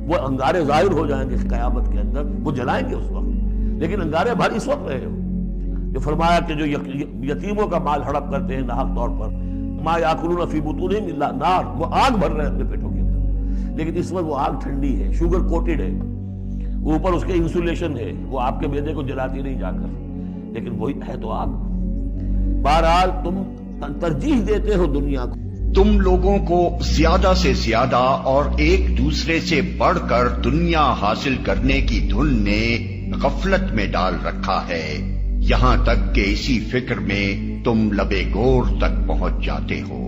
وہ انگارے ظاہر ہو جائیں گے قیامت کے اندر، وہ جلائیں گے اس وقت، لیکن انگارے بھر اس وقت رہے ہو۔ جو فرمایا کہ جو یتیموں کا مال ہڑپ کرتے ہیں ناحق طور پر، ما یاکلون فی بطونہم الا نار، وہ آگ بھر رہے ہیں اپنے پیٹوں کے اندر، لیکن اس وقت وہ آگ ٹھنڈی ہے، شوگر کوٹڈ ہے، اوپر اس کے انسولیشن ہے، وہ آپ کے معدے کو جلاتی نہیں جا کر، لیکن وہی ہے تو آگ۔ بہرحال تم ترجیح دیتے ہو دنیا کو، تم لوگوں کو زیادہ سے زیادہ اور ایک دوسرے سے بڑھ کر دنیا حاصل کرنے کی دھن نے غفلت میں ڈال رکھا ہے، یہاں تک کہ اسی فکر میں تم لبے گور تک پہنچ جاتے ہو۔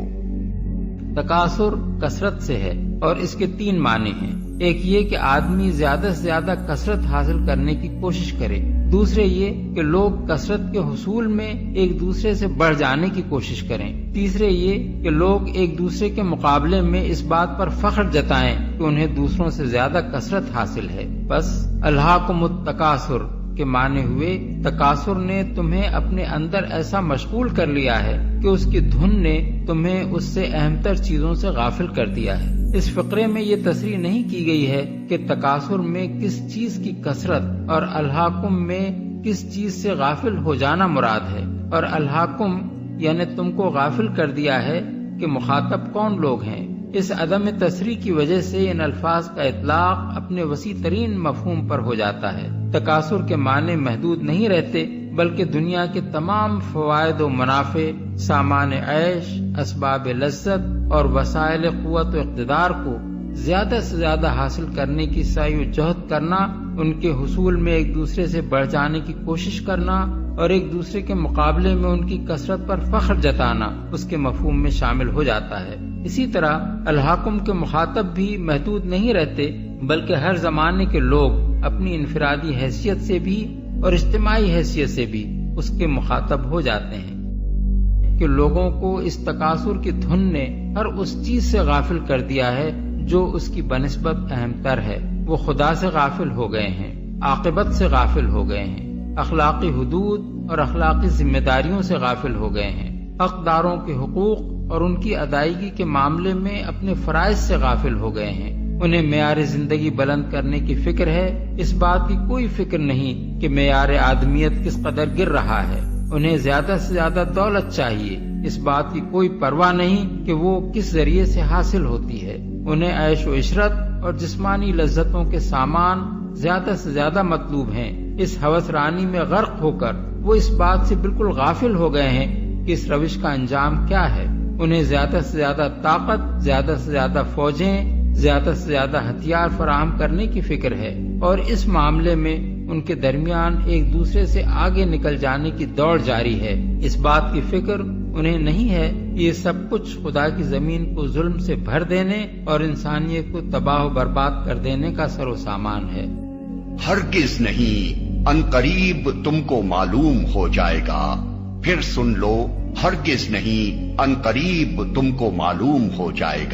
تکاثر کثرت سے ہے اور اس کے 3 معنی ہیں۔ ایک یہ کہ آدمی زیادہ سے زیادہ کثرت حاصل کرنے کی کوشش کرے، دوسرے یہ کہ لوگ کثرت کے حصول میں ایک دوسرے سے بڑھ جانے کی کوشش کریں، تیسرے یہ کہ لوگ ایک دوسرے کے مقابلے میں اس بات پر فخر جتائیں کہ انہیں دوسروں سے زیادہ کثرت حاصل ہے۔ بس الہاکم التکاثر کے معنی ہوئے تکاثر نے تمہیں اپنے اندر ایسا مشغول کر لیا ہے کہ اس کی دھن نے تمہیں اس سے اہم تر چیزوں سے غافل کر دیا ہے۔ اس فقرے میں یہ تصریح نہیں کی گئی ہے کہ تکاثر میں کس چیز کی کثرت اور الہاکم میں کس چیز سے غافل ہو جانا مراد ہے، اور الہاکم یعنی تم کو غافل کر دیا ہے کہ مخاطب کون لوگ ہیں۔ اس عدم تصریح کی وجہ سے ان الفاظ کا اطلاق اپنے وسیع ترین مفہوم پر ہو جاتا ہے۔ تکاثر کے معنی محدود نہیں رہتے، بلکہ دنیا کے تمام فوائد و منافع، سامان عیش، اسباب لذت اور وسائل قوت و اقتدار کو زیادہ سے زیادہ حاصل کرنے کی سعی و جہد کرنا، ان کے حصول میں ایک دوسرے سے بڑھ جانے کی کوشش کرنا اور ایک دوسرے کے مقابلے میں ان کی کثرت پر فخر جتانا اس کے مفہوم میں شامل ہو جاتا ہے۔ اسی طرح الحاکم کے مخاطب بھی محدود نہیں رہتے، بلکہ ہر زمانے کے لوگ اپنی انفرادی حیثیت سے بھی اور اجتماعی حیثیت سے بھی اس کے مخاطب ہو جاتے ہیں کہ لوگوں کو اس تکاثر کی دھن نے ہر اس چیز سے غافل کر دیا ہے جو اس کی بنسبت اہم تر ہے۔ وہ خدا سے غافل ہو گئے ہیں، عاقبت سے غافل ہو گئے ہیں، اخلاقی حدود اور اخلاقی ذمہ داریوں سے غافل ہو گئے ہیں، حقداروں کے حقوق اور ان کی ادائیگی کے معاملے میں اپنے فرائض سے غافل ہو گئے ہیں۔ انہیں معیار زندگی بلند کرنے کی فکر ہے، اس بات کی کوئی فکر نہیں کہ معیار آدمیت کس قدر گر رہا ہے۔ انہیں زیادہ سے زیادہ دولت چاہیے، اس بات کی کوئی پرواہ نہیں کہ وہ کس ذریعے سے حاصل ہوتی ہے۔ انہیں عیش و عشرت اور جسمانی لذتوں کے سامان زیادہ سے زیادہ مطلوب ہیں۔ اس ہوس رانی میں غرق ہو کر وہ اس بات سے بالکل غافل ہو گئے ہیں کہ اس روش کا انجام کیا ہے۔ انہیں زیادہ سے زیادہ طاقت، زیادہ سے زیادہ فوجیں، زیادہ سے زیادہ ہتھیار فراہم کرنے کی فکر ہے، اور اس معاملے میں ان کے درمیان ایک دوسرے سے آگے نکل جانے کی دوڑ جاری ہے۔ اس بات کی فکر انہیں نہیں ہے کہ یہ سب کچھ خدا کی زمین کو ظلم سے بھر دینے اور انسانیت کو تباہ و برباد کر دینے کا سر و سامان ہے۔ ہرگز نہیں، عنقریب تم کو معلوم ہو جائے گا۔ پھر سن لو، ہرگز نہیں، عنقریب تم کو معلوم ہو جائے گا۔